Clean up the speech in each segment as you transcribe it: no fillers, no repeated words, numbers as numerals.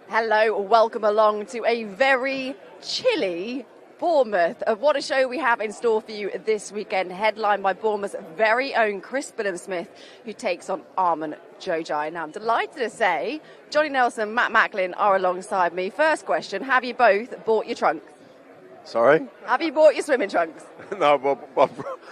Hello, welcome along to a very chilly Bournemouth. What a show we have in store for you this weekend, headlined by Bournemouth's very own Chris Billam-Smith, who takes on Xhoxhaj. Now, I'm delighted to say Johnny Nelson and Matt Macklin are alongside me. First question, have you both bought your trunks? Sorry? Have you bought your swimming trunks? No, well,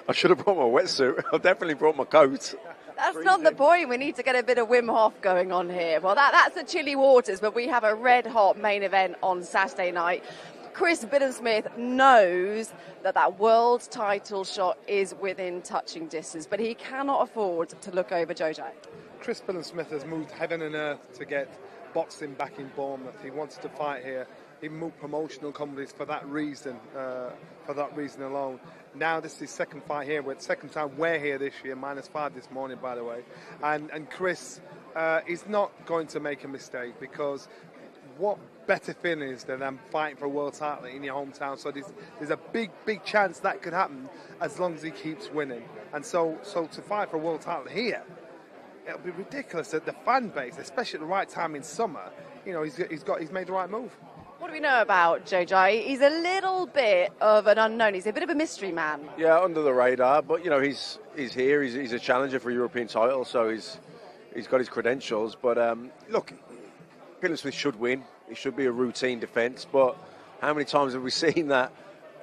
I should have brought my wetsuit. I've definitely brought my coat. That's not the point. We need to get a bit of Wim Hof going on here. Well, that's the chilly waters, but we have a red-hot main event on Saturday night. Chris Billam-Smith knows that world title shot is within touching distance, but he cannot afford to look over Xhoxhaj. Chris Billam-Smith has moved heaven and earth to get boxing back in Bournemouth. He wanted to fight here. He moved promotional companies for that reason alone. Now this is his second fight here. Second time we're here this year, -5 this morning, by the way. And Chris is not going to make a mistake, because what better feeling is than fighting for a world title in your hometown? So there's a big chance that could happen as long as he keeps winning. And so to fight for a world title here, it'll be ridiculous that the fan base, especially at the right time in summer, he's made the right move. What do we know about Xhoxhaj? He's a little bit of an unknown. He's a bit of a mystery man. Yeah, under the radar, but he's here. He's a challenger for a European title, so he's got his credentials. But look, Billam-Smith should win. It should be a routine defence. But how many times have we seen that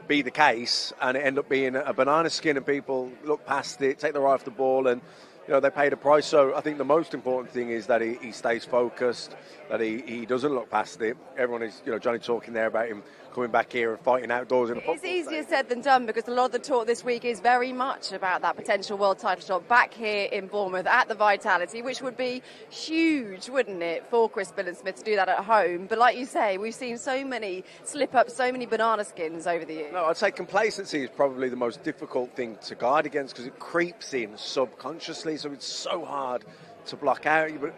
be the case and it end up being a banana skin, and people look past it, take their eye off the ball, and they paid a price. So I think the most important thing is that he stays focused, that he doesn't look past it. Everyone is, Johnny talking there about him coming back here and fighting outdoors in a football stadium. It's easier said than done, because a lot of the talk this week is very much about that potential world title shot back here in Bournemouth at the Vitality, which would be huge, wouldn't it, for Chris Billam-Smith to do that at home. But like you say, we've seen so many slip-ups, so many banana skins over the years. No, I'd say complacency is probably the most difficult thing to guard against, because it creeps in subconsciously, so it's so hard to block out. But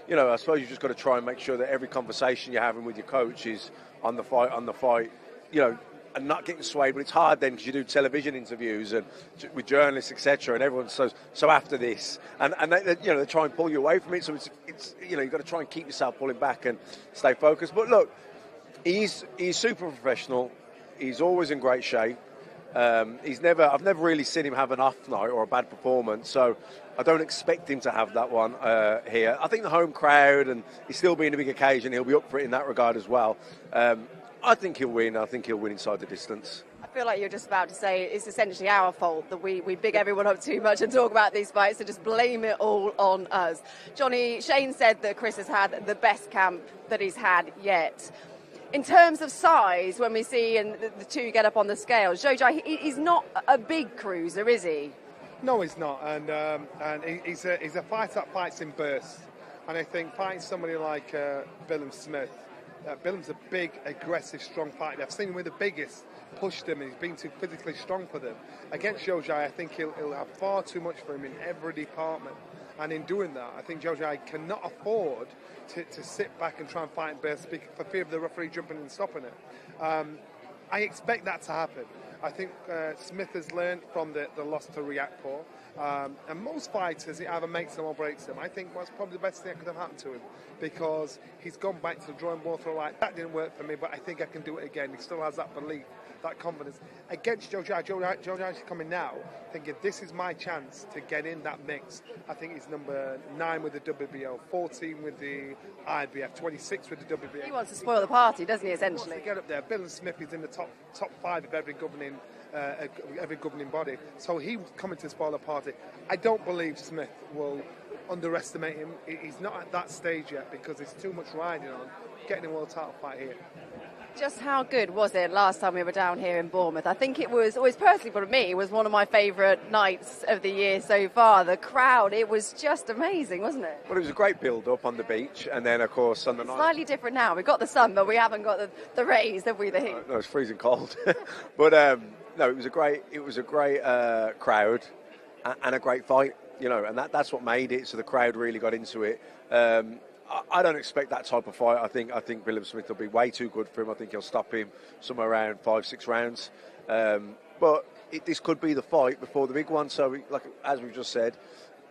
I suppose you've just got to try and make sure that every conversation you're having with your coach is on the fight, and not getting swayed. But it's hard then, because you do television interviews and with journalists, etc., and everyone's so after this, and they try and pull you away from it. So it's you've got to try and keep yourself pulling back and stay focused. But look, he's super professional. He's always in great shape. I've never really seen him have an off night or a bad performance, so I don't expect him to have that one here. I think the home crowd, and he's still being a big occasion, he'll be up for it in that regard as well. I think he'll win. I think he'll win inside the distance. I feel like you're just about to say it's essentially our fault that we big everyone up too much and talk about these fights, and just blame it all on us. Johnny, Shane said that Chris has had the best camp that he's had yet. In terms of size, when we see the two get up on the scale, Xhoxhaj, he's not a big cruiser, is he? No, he's not, and he's a fighter that fights in bursts. And I think fighting somebody like Billam-Smith, Billam's a big, aggressive, strong fighter. I've seen him with the biggest, pushed him, and he's been too physically strong for them. Against Xhoxhaj, I think he'll have far too much for him in every department. And in doing that, I think Xhoxhaj cannot afford to sit back and try and fight in bursts for fear of the referee jumping in and stopping it. I expect that to happen. I think Smith has learned from the loss to Riakporhe. And most fighters, it either makes them or breaks them. I think that's probably the best thing that could have happened to him, because he's gone back to the drawing board for that didn't work for me, but I think I can do it again. He still has that belief, that confidence. Against Xhoxhaj is coming now, thinking this is my chance to get in that mix. I think he's number 9 with the WBO, 14 with the IBF, 26 with the WBO. He wants to spoil the party, doesn't he, essentially? He wants to get up there. Billam-Smith is in the top 5 of every governing body. So he's coming to spoil the party. I don't believe Smith will underestimate him. He's not at that stage yet, because there's too much riding on getting a world title fight here. Just how good was it last time we were down here in Bournemouth? I think it was, always personally for me, it was one of my favourite nights of the year so far. The crowd, it was just amazing, wasn't it? Well, it was a great build-up on the beach, and then, of course, on the night... Slightly different now. We've got the sun, but we haven't got the rays, have we, the heat? No, it's freezing cold. But, no, it was a great crowd and a great fight, and that's what made it, so the crowd really got into it. I don't expect that type of fight. I think Billam-Smith will be way too good for him. I think he'll stop him somewhere around 5-6 rounds. But this could be the fight before the big one. So, as we've just said,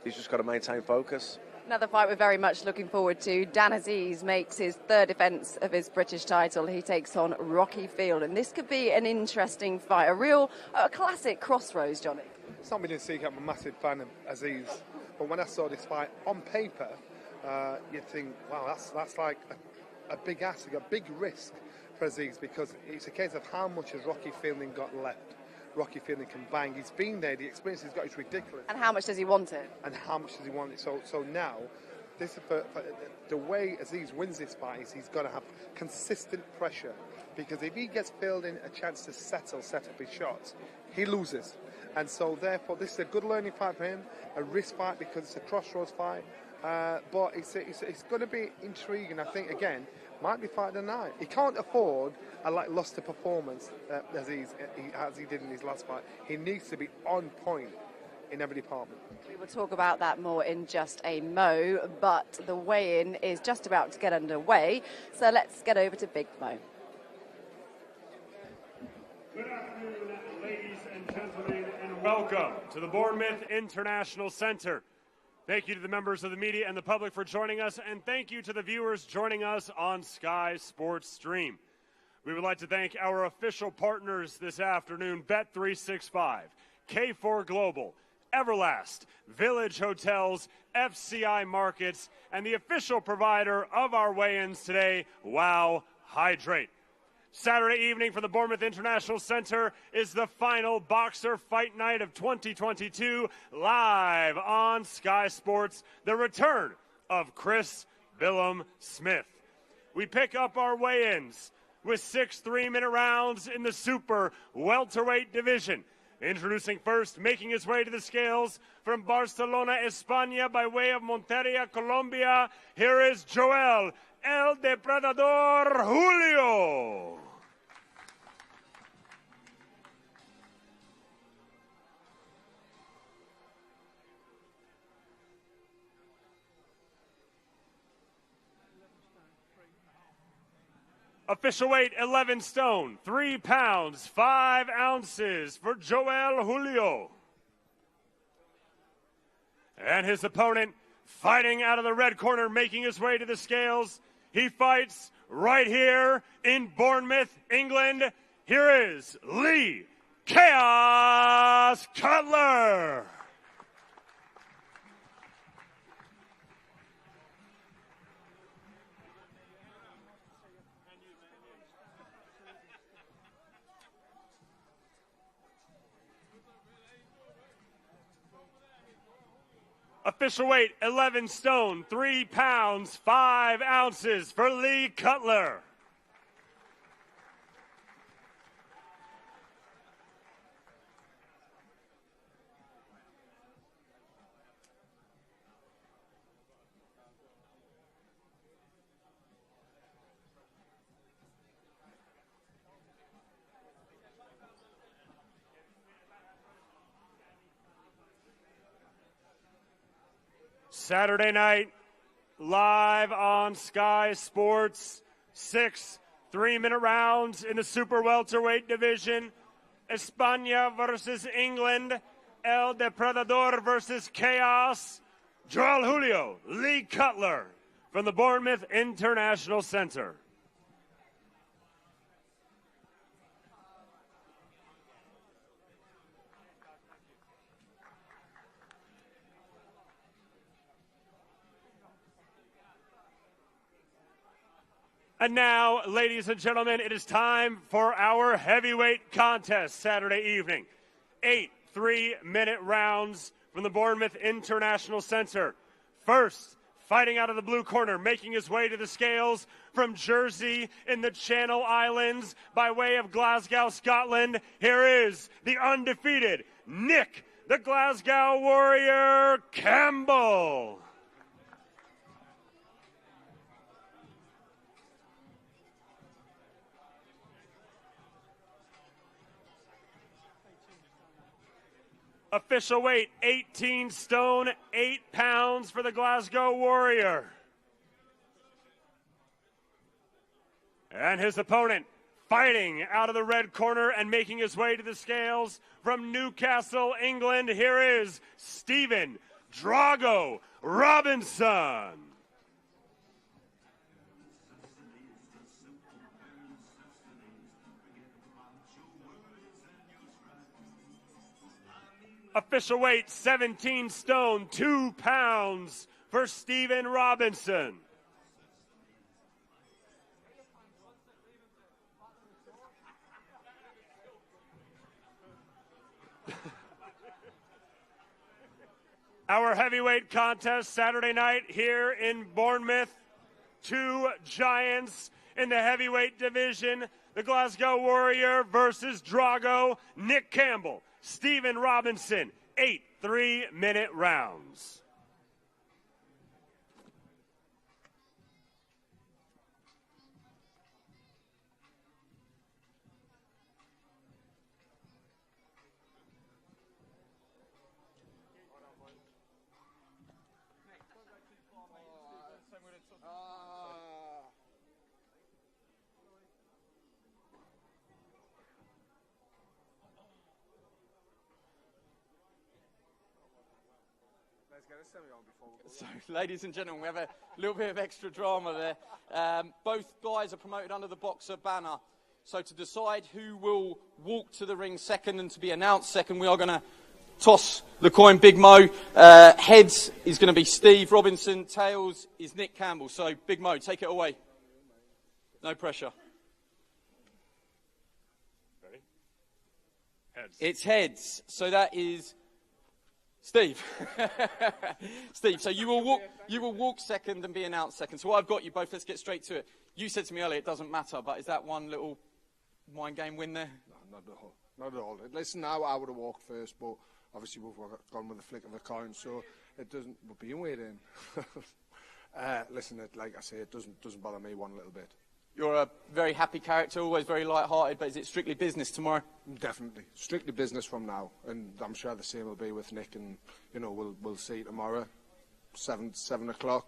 he's just got to maintain focus. Another fight we're very much looking forward to. Dan Azeez makes his third defence of his British title. He takes on Rocky Field, and this could be an interesting fight, a classic crossroads, Johnny. It's not been a secret, I'm a massive fan of Azeez, but when I saw this fight on paper, you think, wow, that's like a big ask, a big risk for Azeez, because it's a case of how much has Rocky Fielding got left. Rocky Fielding can bang. He's been there. The experience he's got is ridiculous. And how much does he want it? And how much does he want it? So now, this is for the way Azeez wins this fight is he's got to have consistent pressure, because if he gets Fielding a chance to set up his shots, he loses. And so therefore, this is a good learning fight for him, a risk fight because it's a crossroads fight. But it's going to be intriguing. I think again, might be fight of the night. He can't afford a loss to performance as he did in his last fight. He needs to be on point in every department. We will talk about that more in just a mo, but the weigh-in is just about to get underway. So let's get over to Big Mo. Good afternoon, ladies and gentlemen, and welcome to the Bournemouth International Center. Thank you to the members of the media and the public for joining us, and thank you to the viewers joining us on Sky Sports Stream. We would like to thank our official partners this afternoon, Bet365, K4 Global, Everlast, Village Hotels, FCI Markets, and the official provider of our weigh-ins today, Wow Hydrate. Saturday evening for the Bournemouth International Center is the final boxer fight night of 2022, live on Sky Sports, the return of Chris Billam-Smith. We pick up our weigh-ins with 6 3-minute rounds in the super welterweight division. Introducing first, making his way to the scales from Barcelona, España, by way of Monteria, Colombia, here is Joel El Depredador Julio. Official weight, 11 stone, 3 pounds, 5 ounces for Joel Julio. And his opponent, fighting out of the red corner, making his way to the scales. He fights right here in Bournemouth, England. Here is Lee Chaos Cutler. Official weight, 11 stone, 3 pounds, 5 ounces for Lee Cutler. Saturday night, live on Sky Sports, 6 3-minute rounds in the super welterweight division. España versus England, El Depredador versus Chaos. Joel Julio, Lee Cutler from the Bournemouth International Center. And now, ladies and gentlemen, it is time for our heavyweight contest Saturday evening. 8 3-minute rounds from the Bournemouth International Center. First, fighting out of the blue corner, making his way to the scales from Jersey in the Channel Islands by way of Glasgow, Scotland. Here is the undefeated Nick, the Glasgow Warrior Campbell. Official weight, 18 stone, 8 pounds for the Glasgow Warrior. And his opponent, fighting out of the red corner and making his way to the scales from Newcastle, England. Here is Stephen, Drago Robinson. Official weight 17 stone, 2 pounds for Stephen Robinson. Our heavyweight contest Saturday night here in Bournemouth. 2 giants in the heavyweight division. The Glasgow Warrior versus Drago. Nick Campbell, Stephen Robinson. 8 3-minute rounds. So, ladies and gentlemen, we have a little bit of extra drama there. Both guys are promoted under the boxer banner. So to decide who will walk to the ring second and to be announced second, we are going to toss the coin. Big Mo. Heads is going to be Steve Robinson. Tails is Nick Campbell. So, Big Mo, take it away. No pressure. Ready? Heads. It's heads. So that is Steve. Steve, so you will walk second and be announced second. So I've got you both. Let's get straight to it. You said to me earlier it doesn't matter, but is that one little mind game win there? No, not at all. Not at all. Listen, now I would have walked first, but obviously we've gone with the flick of a coin, so it doesn't. We're being weighed in. Listen, like I say, it doesn't bother me one little bit. You're a very happy character, always very light-hearted, but is it strictly business tomorrow? Definitely, strictly business from now, and I'm sure the same will be with Nick. And we'll see tomorrow, 7 o'clock.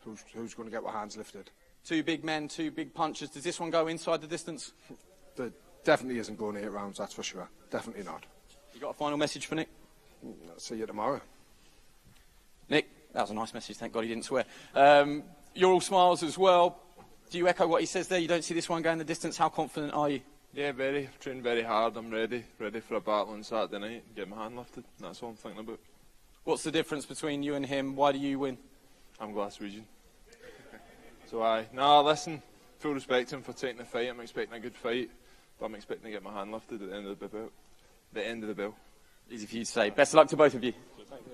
Who's going to get our hands lifted? 2 big men, 2 big punches. Does this one go inside the distance? There definitely isn't going 8 rounds. That's for sure. Definitely not. You got a final message for Nick? I'll see you tomorrow. Nick, that was a nice message. Thank God he didn't swear. You're all smiles as well. Do you echo what he says there? You don't see this one going the distance. How confident are you? Yeah, very. I've trained very hard. I'm ready for a battle on Saturday night and get my hand lifted. That's all I'm thinking about. What's the difference between you and him? Why do you win? I'm Glaswegian. So listen, full respect to him for taking the fight. I'm expecting a good fight, but I'm expecting to get my hand lifted at the end of the bell. The end of the bell. Easy for you to say. Best of luck to both of you. Thank you.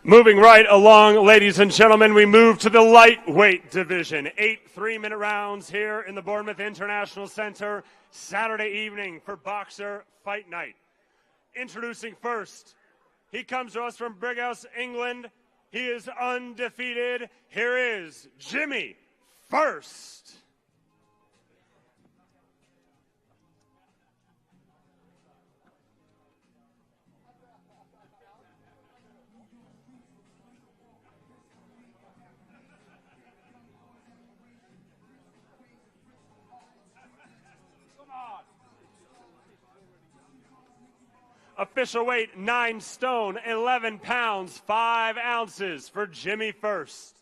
Moving right along, ladies and gentlemen, we move to the lightweight division. 8 3-minute rounds here in the Bournemouth International Center, Saturday evening for Boxer Fight Night. Introducing first, he comes to us from Brighouse, England. He is undefeated. Here is Jimmy First. Official weight 9 stone, 11 pounds, 5 ounces for Jimmy First.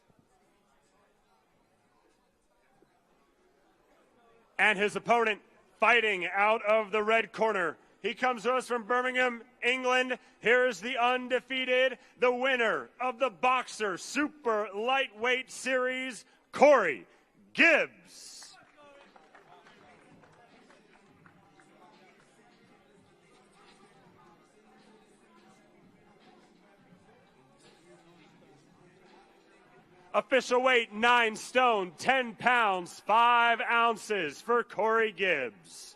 And his opponent fighting out of the red corner. He comes to us from Birmingham, England. Here is the undefeated, the winner of the Boxer Super Lightweight Series, Corey Gibbs. Official weight 9 stone, 10 pounds, 5 ounces for Corey Gibbs.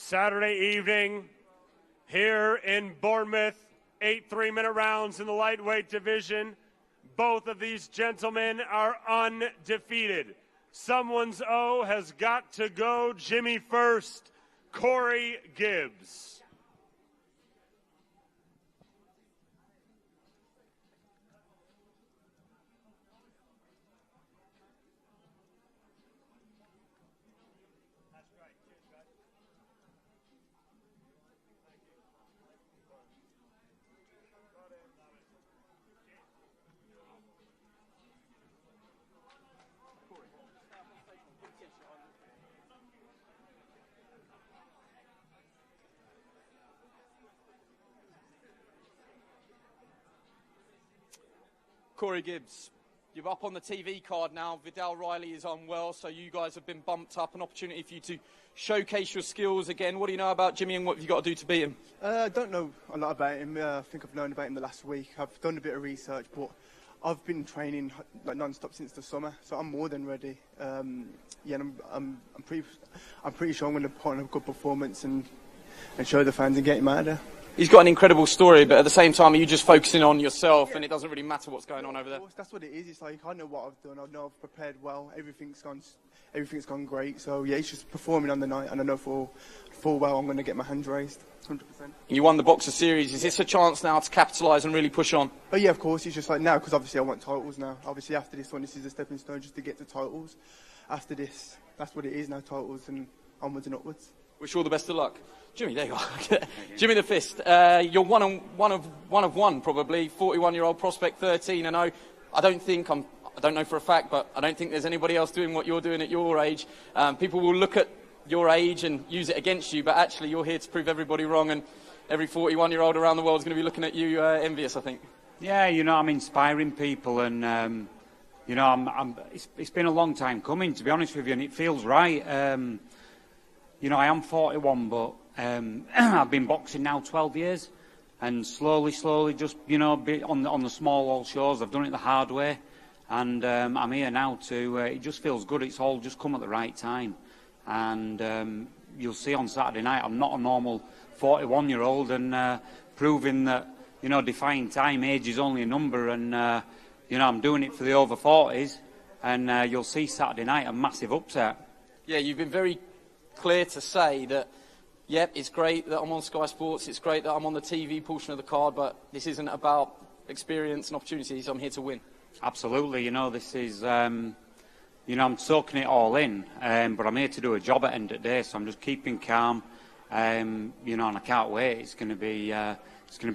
Saturday evening here in Bournemouth, 8 3-minute rounds in the lightweight division. Both of these gentlemen are undefeated. Someone's O has got to go. Jimmy first, Corey Gibbs. Corey Gibbs, you're up on the TV card now. Vidal Riley is unwell, so you guys have been bumped up. An opportunity for you to showcase your skills again. What do you know about Jimmy and what have you got to do to beat him? I don't know a lot about him. I think I've known about him the last week. I've done a bit of research, but I've been training like non-stop since the summer, so I'm more than ready. Yeah, and I'm pretty sure I'm going to put on a good performance and show the fans and get him out of there. He's got an incredible story, but at the same time, are you just focusing on yourself and it doesn't really matter what's going on over there? That's what it is. It's like I know what I've done. I know I've prepared well. Everything's gone great. So yeah, it's just performing on the night, and I know full well I'm going to get my hands raised, 100%. You won the Boxer Series. Is this a chance now to capitalise and really push on? Oh yeah, of course. It's just like now because obviously I want titles now. Obviously after this one, this is a stepping stone just to get to titles. After this, that's what it is now, titles and onwards and upwards. Wish you all the best of luck. Jimmy, there you are. Jimmy the Fist, you're one of one probably, 41-year-old prospect, 13-0. I don't know for a fact, but I don't think there's anybody else doing what you're doing at your age. People will look at your age and use it against you, but actually you're here to prove everybody wrong, and every 41-year-old around the world is going to be looking at you envious, I think. Yeah, I'm inspiring people, and it's been a long time coming, to be honest with you, and it feels right. I am 41, but I've been boxing now 12 years, and slowly, just, on the small hall shows, I've done it the hard way, and I'm here now it just feels good. It's all just come at the right time, and you'll see on Saturday night, I'm not a normal 41-year-old, and proving that, defying time, age is only a number, and, I'm doing it for the over 40s, and you'll see Saturday night a massive upset. Yeah, you've been very clear to say that, yep, it's great that I'm on Sky Sports, it's great that I'm on the TV portion of the card, but this isn't about experience and opportunities. I'm here to win. Absolutely, this is, I'm soaking it all in, but I'm here to do a job at the end of the day, so I'm just keeping calm, and I can't wait. It's going to be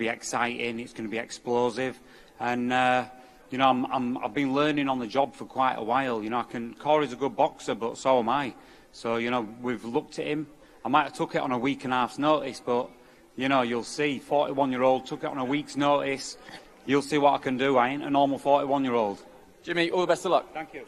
exciting, it's going to be explosive, and I've been learning on the job for quite a while. Corey's a good boxer, but so am I. So, we've looked at him. I might have took it on a week and a half's notice, but, you'll see, 41-year-old, took it on a week's notice. You'll see what I can do. I ain't a normal 41-year-old. Jimmy, all the best of luck. Thank you.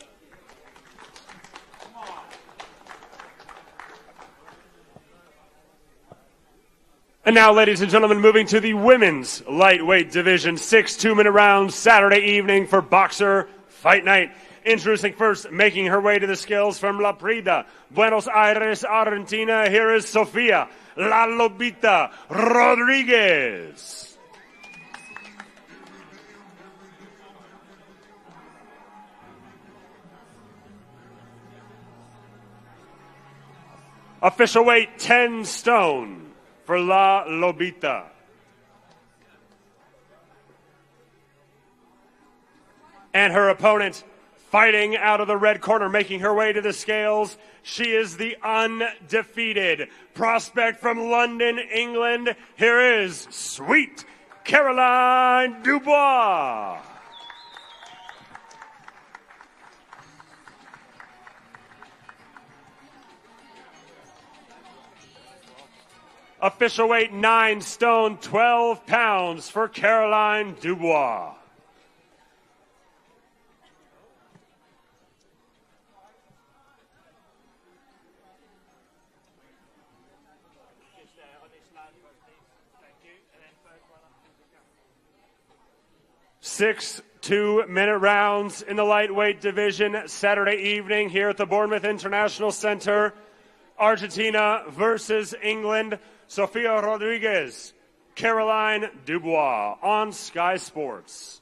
And now, ladies and gentlemen, moving to the women's lightweight division, 6 2-minute rounds Saturday evening for Boxer Fight Night. Introducing first, making her way to the scales from La Prida, Buenos Aires, Argentina, here is Sofia La Lobita Rodriguez. Official weight 10 stone for La Lobita. And her opponent, fighting out of the red corner, making her way to the scales, she is the undefeated prospect from London, England. Here is Sweet Caroline Dubois. Official weight 9 stone, 12 pounds for Caroline Dubois. Six 2-minute rounds in the lightweight division Saturday evening here at the Bournemouth International Center. Argentina versus England. Sofia Rodriguez, Caroline Dubois on Sky Sports.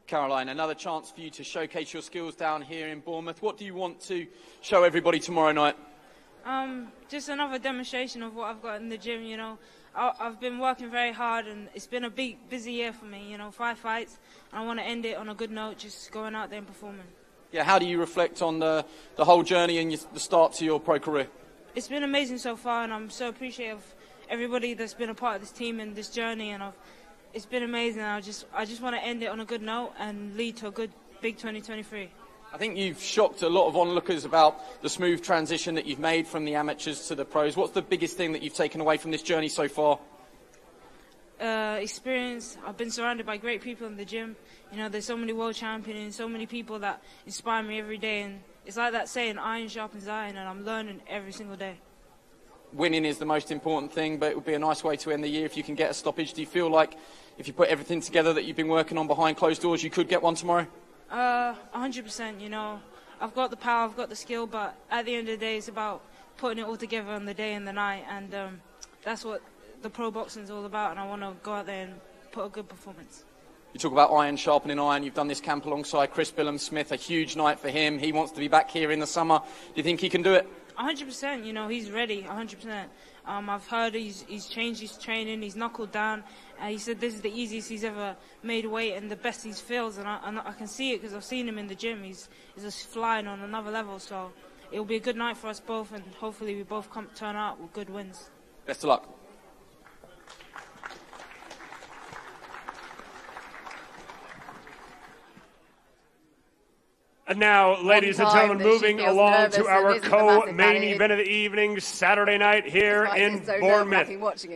Caroline, another chance for you to showcase your skills down here in Bournemouth. What do you want to show everybody tomorrow night? Just another demonstration of what I've got in the gym, you know. I've been working very hard and it's been a big, busy year for me, you know, 5 fights. And I want to end it on a good note, just going out there and performing. Yeah, how do you reflect on the whole journey and the start to your pro career? It's been amazing so far and I'm so appreciative of everybody that's been a part of this team and this journey, and it's been amazing. I just want to end it on a good note and lead to a good big 2023. I think you've shocked a lot of onlookers about the smooth transition that you've made from the amateurs to the pros. What's the biggest thing that you've taken away from this journey so far? Experience. I've been surrounded by great people in the gym. You know, there's so many world champions and so many people that inspire me every day. And it's like that saying, iron sharpens iron, and I'm learning every single day. Winning is the most important thing, but it would be a nice way to end the year if you can get a stoppage. Do you feel like if you put everything together that you've been working on behind closed doors, you could get one tomorrow? 100%, you know. I've got the power, I've got the skill, but at the end of the day, it's about putting it all together on the day and the night, and that's what the pro boxing is all about, and I want to go out there and put a good performance. You talk about iron sharpening iron. You've done this camp alongside Chris Billam-Smith, a huge night for him. He wants to be back here in the summer. Do you think he can do it? 100%, you know, he's ready, 100%. I've heard he's changed his training, he's knuckled down. He said this is the easiest he's ever made weight and the best he feels, and I can see it because I've seen him in the gym. He's just flying on another level, so it'll be a good night for us both, and hopefully we both turn out with good wins. Best of luck. And now, ladies and gentlemen, moving along to our co-main event of the evening, Saturday night here in Bournemouth.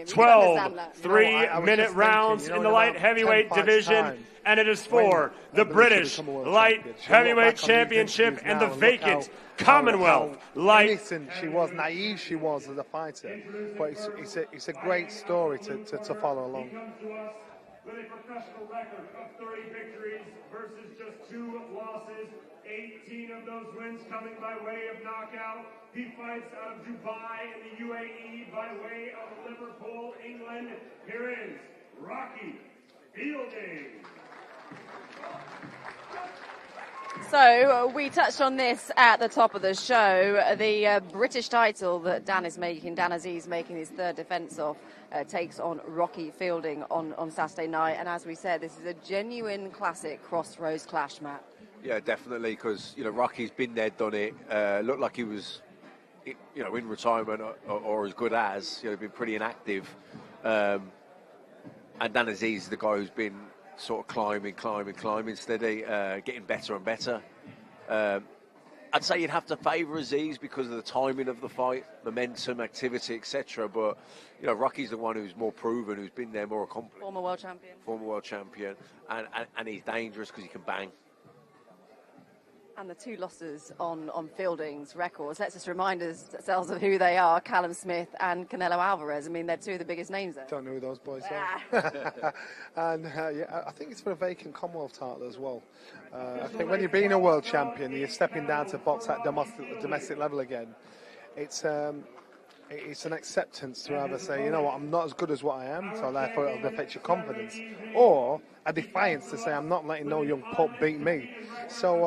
12 3-minute rounds in the light heavyweight division, and it is for the British Light Heavyweight Championship and the vacant Commonwealth Light. Listen, she was naive, she was as a fighter, but it's a great story to follow along. With a professional record of 30 victories versus just 2 losses, 18 of those wins coming by way of knockout. He fights out of Dubai in the UAE by way of Liverpool, England. Here is Rocky Fielding. So we touched on this at the top of the show. The British title that Dan Azeez making his third defence of, takes on Rocky Fielding on Saturday night. And as we said, this is a genuine classic crossroads clash, Matt. Yeah, definitely, because Rocky's been there, done it. Looked like he was, in retirement or as good as. Been pretty inactive. And Dan Azeez is the guy who's been sort of climbing steady, getting better and better. I'd say you'd have to favour Azeez because of the timing of the fight, momentum, activity, etc. But Rocky's the one who's more proven, who's been there, more accomplished. Former world champion, and he's dangerous because he can bang. And the 2 losses on Fielding's records, let's just remind ourselves of who they are, Callum-Smith and Canelo Alvarez. I mean, they're 2 of the biggest names there. Don't know who those boys are. And I think it's for a vacant Commonwealth title as well. I think when you're being a world champion, you're stepping down to box at domestic level again. It's an acceptance to either say, you know what, I'm not as good as what I am, so therefore it'll affect your confidence, or a defiance to say I'm not letting no young pup beat me. So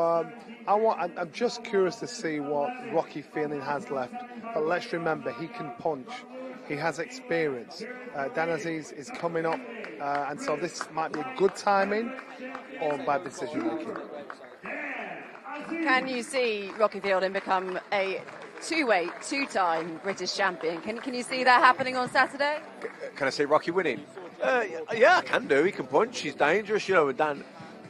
I'm just curious to see what Rocky Fielding has left. But let's remember, he can punch. He has experience. Dan Azeez is coming up, and so this might be good timing or bad decision making. Can you see Rocky Fielding become a two-time British champion? Can you see that happening on Saturday? Can I see Rocky winning? Yeah, I can do. He can punch. He's dangerous, you know. And Dan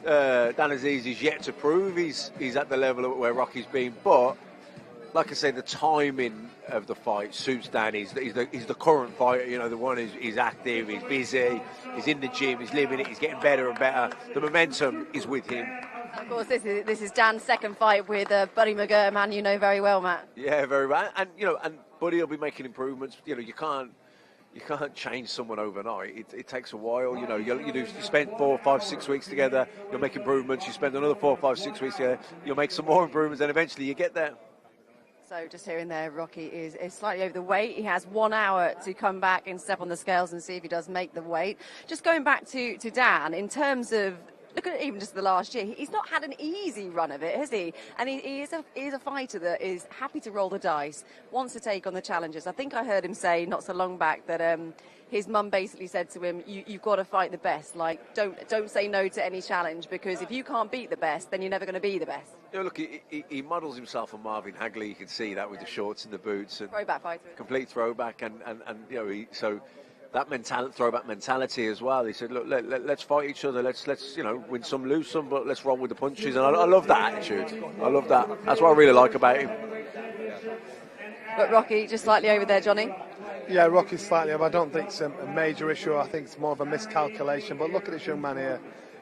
Azeez is yet to prove he's at the level where Rocky's been. But like I say, the timing of the fight suits Dan. He's the current fighter. You know, the one he's active, he's busy, he's in the gym, he's living it, he's getting better and better. The momentum is with him. Of course, this is Dan's second fight with Buddy McGirt, a man you know very well, Matt. Yeah, very well. And you know, and Buddy will be making improvements. You know, you can't change someone overnight. It takes a while. You know, you spend 4, 5, 6 weeks together. You'll make improvements. You spend another 4, 5, 6 weeks together. You'll make some more improvements, and eventually you get there. So just hearing there, Rocky is slightly over the weight. He has 1 hour to come back and step on the scales and see if he does make the weight. Just going back to Dan, in terms of, look at even just the last year, he's not had an easy run of it, has he? And he is a fighter that is happy to roll the dice, wants to take on the challenges. I think I heard him say not so long back that his mum basically said to him, you've got to fight the best. Like, don't say no to any challenge, because if you can't beat the best, then you're never going to be the best. You know, look, he models himself on Marvin Hagley. You can see that with the shorts and the boots. And throwback fighter. Complete throwback. And you know, so that throwback mentality as well. He said, look, let's fight each other. Let's you know, win some, lose some, but let's roll with the punches. And I love that attitude. I love that. That's what I really like about him. But Rocky, just slightly over there, Johnny. Yeah, Rocky's slightly over. I don't think it's a major issue. I think it's more of a miscalculation. But look at this young man here.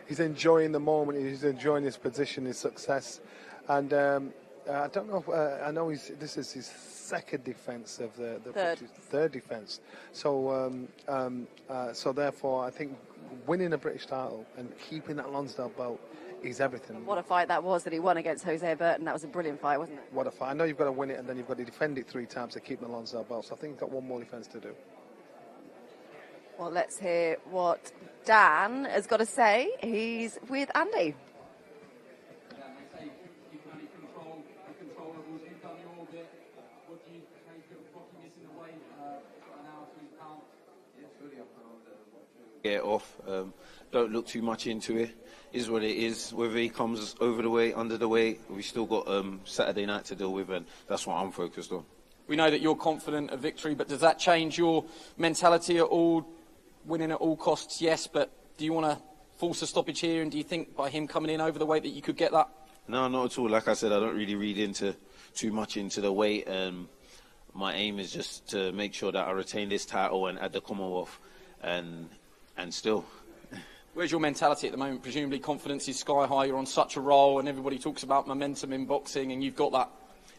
He's enjoying the moment. He's enjoying his position, his success. And I don't know. I know this is his second defence of the third defence. So so therefore, I think winning a British title and keeping that Lonsdale belt is everything. What a fight that was that he won against Jose Burton. That was a brilliant fight, wasn't it? What a fight. I know you've got to win it and then you've got to defend it 3 times to keep the Lonsdale belt. So I think he's got one more defence to do. Well, let's hear what Dan has got to say. He's with Andy. Get off. Don't look too much into it. Is what it is. Whether he comes over the weight, under the weight, we still got Saturday night to deal with, and that's what I'm focused on. We know that you're confident of victory, but does that change your mentality at all? Winning at all costs, yes, but do you want to force a stoppage here, and do you think by him coming in over the weight that you could get that? No, not at all. Like I said, I don't really read too much into the weight. My aim is just to make sure that I retain this title and add the Commonwealth, and still. Where's your mentality at the moment? Presumably confidence is sky high. You're on such a roll, and everybody talks about momentum in boxing, and you've got that.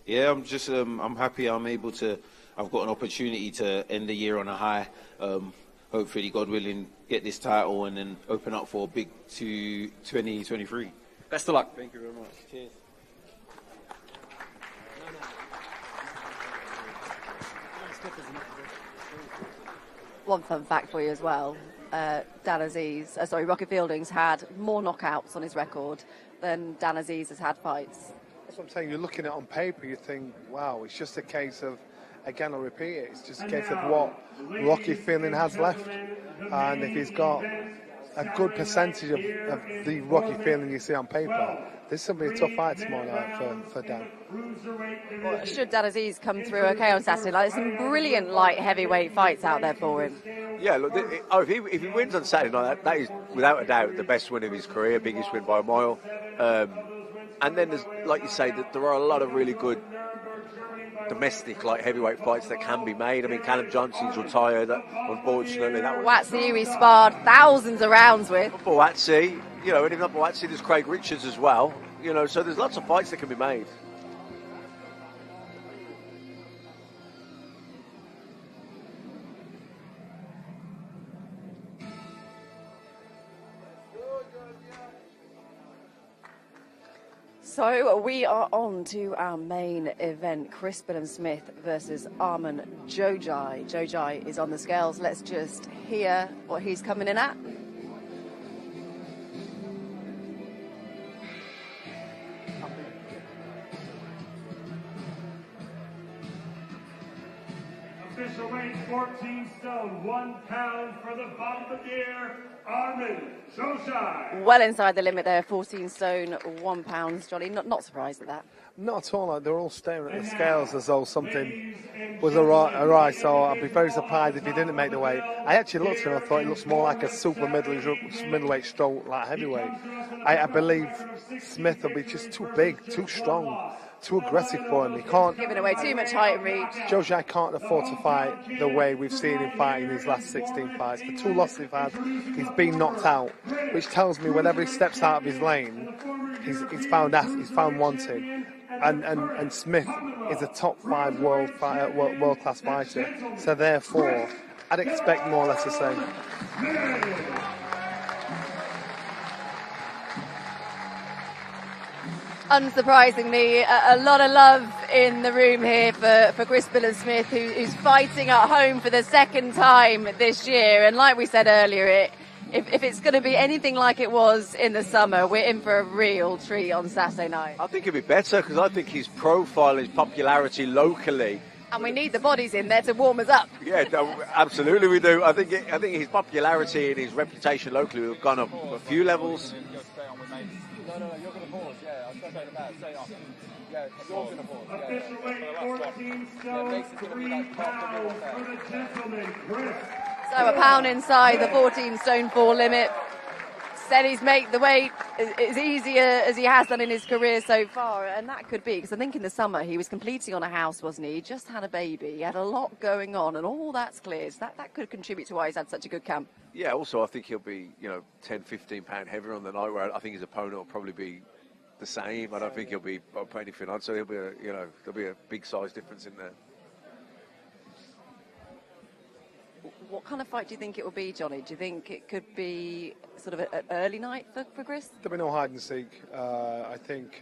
Yeah, I'm just I'm happy I've got an opportunity to end the year on a high. Hopefully, God willing, get this title and then open up for a big 2023. Best of luck. Thank you very much. Cheers. One fun fact for you as well. Rocky Fielding's had more knockouts on his record than Dan Azeez has had fights. That's what I'm saying. You're looking at it on paper, you think, wow, it's just a case of, again, I'll repeat it, it's just a case of what Rocky Fielding has left. And if he's got a good percentage of the Rocky Fielding you see on paper, this will be a tough fight tomorrow night for Dan. Well, should Dan Azeez come through okay on Saturday? There's some brilliant light heavyweight fights out there for him. Yeah, look, if he wins on Saturday night, that is without a doubt the best win of his career, biggest win by a mile. And then there's, like you say, that there are a lot of really good domestic light heavyweight fights that can be made. I mean, Callum Johnson's retired, unfortunately. Watsy, who he sparred thousands of rounds with. Watsy, you know, and if not Watsy, there's Craig Richards as well. You know, so there's lots of fights that can be made. So we are on to our main event, Chris Billam-Smith versus Arman Xhoxhaj. Xhoxhaj is on the scales. Let's just hear what he's coming in at. Official weight 14 stone, 1 pound for the bombardier, Xhoxhaj. Well inside the limit there, 14 stone, 1 pound. Johnny, not surprised at that. Not at all. Like, they're all staring at the scales as though something was awry. So I'd be very surprised if he didn't make the weight. I actually looked at him and I thought he looks more like a super middleweight stroke, like heavyweight. I believe Smith will be just too big, too strong, too aggressive for him. He can't. Giving away too much height and reach. Xhoxhaj can't afford to fight the way we've seen him fight in his last 16 fights. The 2 losses he's had, he's been knocked out, which tells me whenever he steps out of his lane, he's found wanted. And Smith is a top 5 world class fighter. So therefore, I'd expect more or less the same. Unsurprisingly, a lot of love in the room here for Chris Billam-Smith, who's fighting at home for the 2nd time this year. And like we said earlier, if it's going to be anything like it was in the summer, we're in for a real treat on Saturday night. I think it'd be better because I think his profile, his popularity locally. And we need the bodies in there to warm us up. Yeah, absolutely we do. I think his popularity and his reputation locally have gone up a few levels. No, you're going to pause, yeah. I was going to say that. Say off. Yeah, you're going to pause. Official weight 14 stone, 3 pounds for the gentleman, Chris. So a pound inside the 14 stone 4 limit. Said he's made the weight as easier as he has done in his career so far, and that could be because I think in the summer he was completing on a house, wasn't he? He just had a baby, he had a lot going on, and all that's clear. So that could contribute to why he's had such a good camp. Yeah, also I think he'll be 10-15 pound heavier on the night, where I think his opponent will probably be the same. I don't think he'll be up anything on, so he'll be there'll be a big size difference in there. What kind of fight do you think it will be, Johnny? Do you think it could be sort of an early night for Chris? There'll be no hide and seek. I think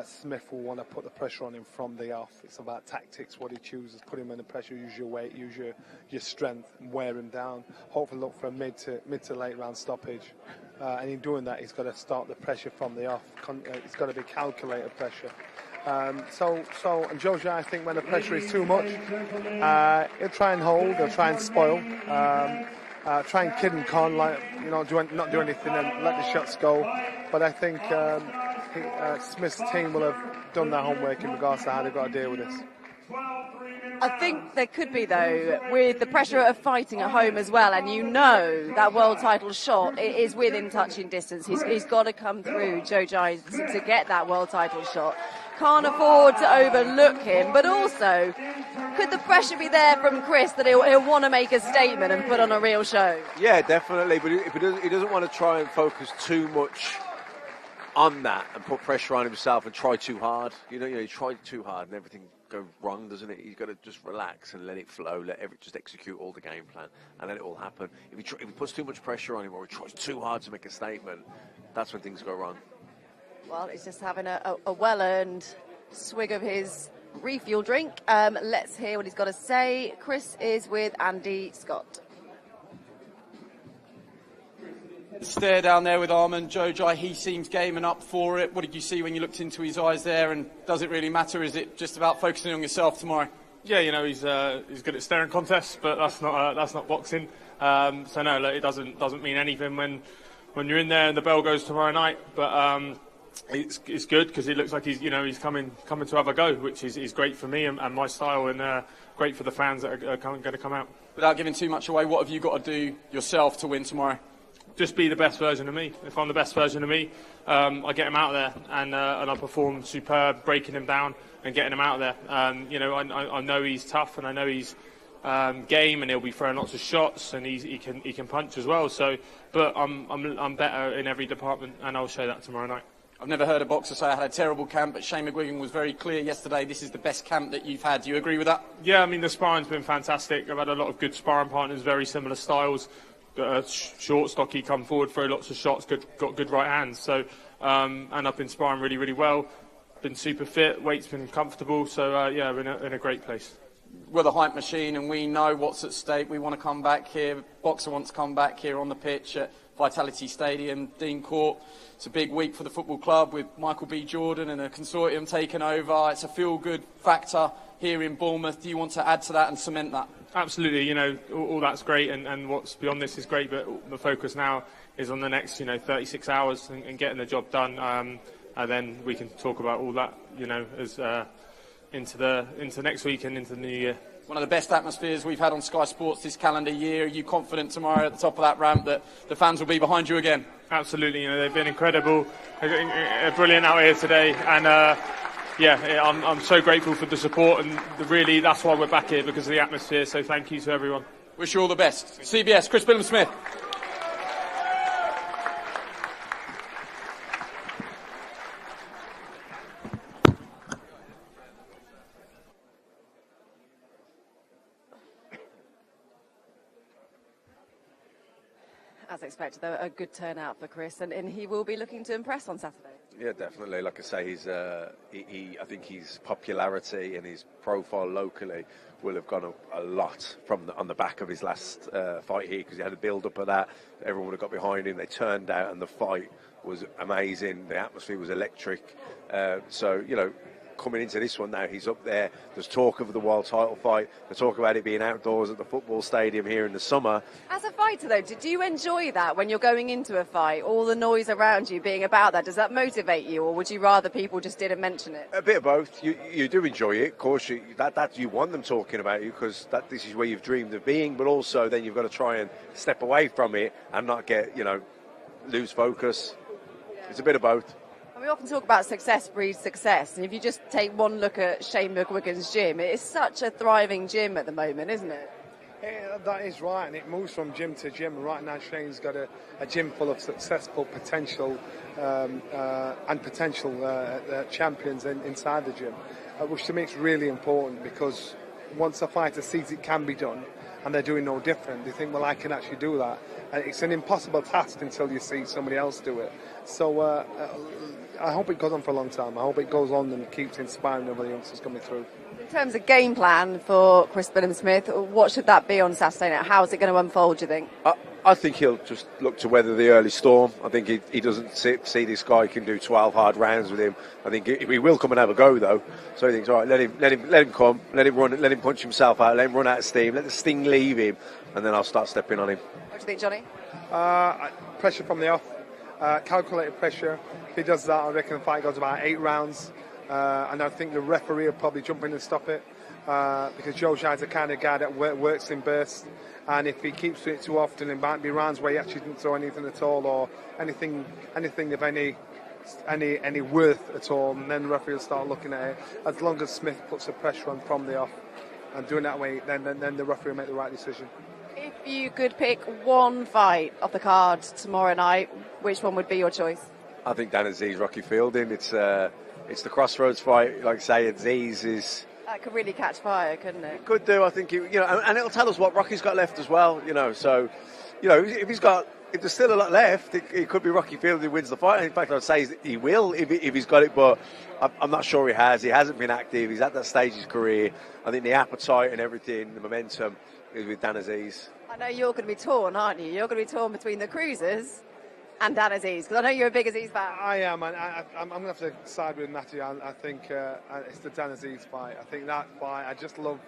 Smith will want to put the pressure on him from the off. It's about tactics, what he chooses, put him under pressure, use your weight, use your strength, and wear him down. Hopefully look for a mid to late round stoppage. And in doing that, he's got to start the pressure from the off. It's got to be calculated pressure. And Xhoxhaj, I think when the pressure is too much, he'll try and hold, he'll try and spoil, try and kid and con, not do anything and let the shots go. But I think Smith's team will have done their homework in regards to how they've got to deal with this. I think there could be, though, with the pressure of fighting at home as well, and that world title shot is within touching distance. He's got to come through, Xhoxhaj, to get that world title shot. Can't afford to overlook him, but also, could the pressure be there from Chris that he'll want to make a statement and put on a real show? Yeah, definitely, but he doesn't want to try and focus too much on that and put pressure on himself and try too hard. He tried too hard and everything goes wrong, doesn't it? He's got to just relax and let it flow, just execute all the game plan, and then it will happen. If he puts too much pressure on him or he tries too hard to make a statement, that's when things go wrong. Well, he's just having a well-earned swig of his refuel drink. Let's hear what he's got to say. Chris is with Andy Scott. Stare down there with Arman. Xhoxhaj, he seems game and up for it. What did you see when you looked into his eyes there? And does it really matter? Is it just about focusing on yourself tomorrow? Yeah, he's good at staring contests, but that's not boxing. So no, it doesn't mean anything when you're in there and the bell goes tomorrow night. But it's good because it looks like he's coming to have a go, which is great for me and my style, and great for the fans that are going to come out. Without giving too much away, what have you got to do yourself to win tomorrow? Just be the best version of me. If I'm the best version of me, I get him out there and I perform superb, breaking him down and getting him out there. I know he's tough and I know he's game and he'll be throwing lots of shots and he can punch as well. So, but I'm better in every department and I'll show that tomorrow night. I've never heard a boxer say I had a terrible camp, but Shane McGuigan was very clear yesterday. This is the best camp that you've had. Do you agree with that? Yeah, I mean the sparring's been fantastic. I've had a lot of good sparring partners, very similar styles. Short, stocky, come forward, throw lots of shots, got good right hands. So, and I've been sparring really, really well. Been super fit, weight's been comfortable. So, we're in a great place. We're the hype machine, and we know what's at stake. We want to come back here. Boxer wants to come back here on the pitch at Vitality Stadium, Dean Court. It's a big week for the football club with Michael B. Jordan and a consortium taking over. It's a feel-good factor here in Bournemouth. Do you want to add to that and cement that? Absolutely, all that's great, and what's beyond this is great, but the focus now is on the next, 36 hours and getting the job done, and then we can talk about all that, as into next week and into the new year. One of the best atmospheres we've had on Sky Sports this calendar year. Are you confident tomorrow at the top of that ramp that the fans will be behind you again? Absolutely, they've been incredible, brilliant out here today, and I'm so grateful for the support, and really that's why we're back here, because of the atmosphere, so thank you to everyone. Wish you all the best. CBS, Chris Billam-Smith. As expected, though, a good turnout for Chris, and he will be looking to impress on Saturday. Yeah, definitely. Like I say, I think his popularity and his profile locally will have gone up a lot on the back of his last fight here, because he had a build-up of that. Everyone would have got behind him. They turned out, and the fight was amazing. The atmosphere was electric. Coming into this one now, he's up there. There's talk of the world title fight. There's talk about it being outdoors at the football stadium here in the summer. As a fighter, though, did you enjoy that when you're going into a fight? All the noise around you being about that, does that motivate you, or would you rather people just didn't mention it? A bit of both. You do enjoy it, of course. That you want them talking about you, because this is where you've dreamed of being. But also, then you've got to try and step away from it and not get lose focus. Yeah. It's a bit of both. We often talk about success breeds success, and if you just take one look at Shane McGuigan's gym, it is such a thriving gym at the moment, isn't it? Yeah, that is right, and it moves from gym to gym. Right now, Shane's got a gym full of successful potential champions inside the gym, which to me is really important, because once a fighter sees it can be done, and they're doing no different, they think, well, I can actually do that. It's an impossible task until you see somebody else do it. So I hope it goes on for a long time. I hope it goes on and keeps inspiring other youngsters coming through. In terms of game plan for Chris Billam-Smith, what should that be on Saturday night? How is it going to unfold, do you think? I think he'll just look to weather the early storm. I think he doesn't see this guy can do 12 hard rounds with him. I think he will come and have a go, though. So he thinks, all right, let him come, let him run, let him punch himself out, let him run out of steam, let the sting leave him, and then I'll start stepping on him. What do you think, Johnny? Pressure from the off. Calculated pressure. If he does that, I reckon the fight goes about 8 rounds. And I think the referee will probably jump in and stop it, because Xhoxhaj is the kind of guy that works in bursts. And if he keeps doing it too often, it might be rounds where he actually didn't throw anything at all, or anything of any worth at all. And then the referee will start looking at it. As long as Smith puts the pressure on from the off and doing that way, then the referee will make the right decision. If you could pick one fight off the card tomorrow night, which one would be your choice? I think Dan Azeez, Rocky Fielding. It's the crossroads fight. Like I say, Azeez is. That could really catch fire, couldn't it? It could do. I think and it'll tell us what Rocky's got left as well. So, if there's still a lot left, it could be Rocky Fielding who wins the fight. In fact, I'd say he will if he's got it, but I'm not sure he has. He hasn't been active. He's at that stage of his career. I think the appetite and everything, the momentum, is with Dan Azeez. I know you're going to be torn, aren't you? You're going to be torn between the Cruisers and Dan Azeez, because I know you're a big Azeez fan. I am, and I'm going to have to side with Matthew. I think it's the Dan Azeez fight. I think that fight, I just love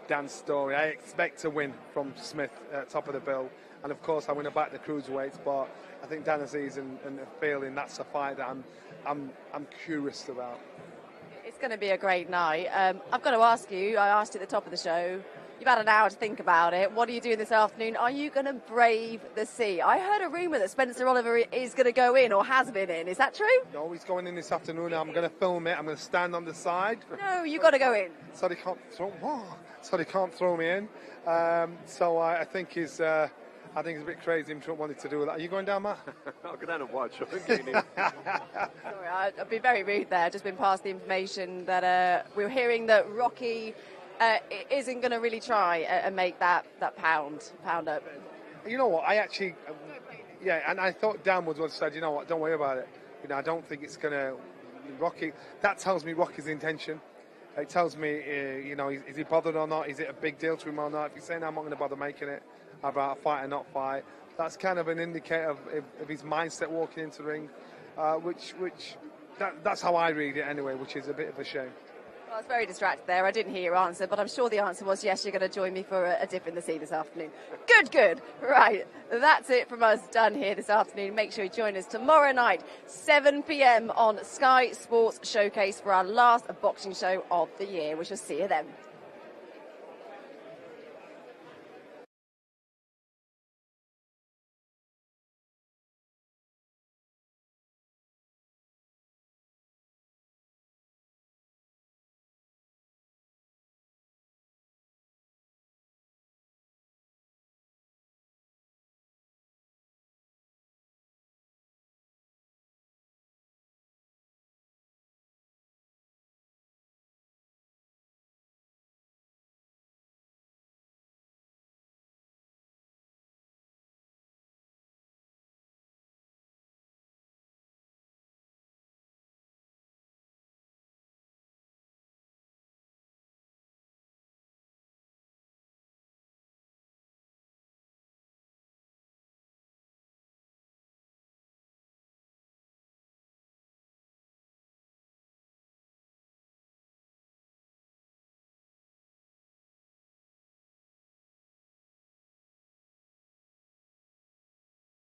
Dan's story. I expect to win from Smith at top of the bill, and of course I win back the cruiserweights, but I think Dan Azeez and Fielding, that's a fight that I'm curious about. It's going to be a great night. I've got to ask you, I asked you at the top of the show, you've had an hour to think about it. What are you doing this afternoon? Are you going to brave the sea? I heard a rumour that Spencer Oliver is going to go in, or has been in. Is that true? No, he's going in this afternoon. I'm going to film it. I'm going to stand on the side. No, you've got to go in. So they can't throw me in. So I think he's a bit crazy him wanting to do that. Are you going down, Matt? I'll go down and watch. Sorry, I've been very rude there. Just been passed the information that we're hearing that Rocky isn't going to really try and make that pound up. You know what? I actually, and I thought Dan would have said, you know what? Don't worry about it. I don't think it's going to Rocky. That tells me Rocky's intention. It tells me, is he bothered or not? Is it a big deal to him or not? If he's saying I'm not going to bother making it about a fight or not fight, that's kind of an indicator of his mindset walking into the ring, which that's how I read it anyway, which is a bit of a shame. I was very distracted there. I didn't hear your answer, but I'm sure the answer was yes, you're going to join me for a dip in the sea this afternoon. Good, good. Right, that's it from us done here this afternoon. Make sure you join us tomorrow night, 7 p.m. on Sky Sports Showcase for our last boxing show of the year. We shall see you then.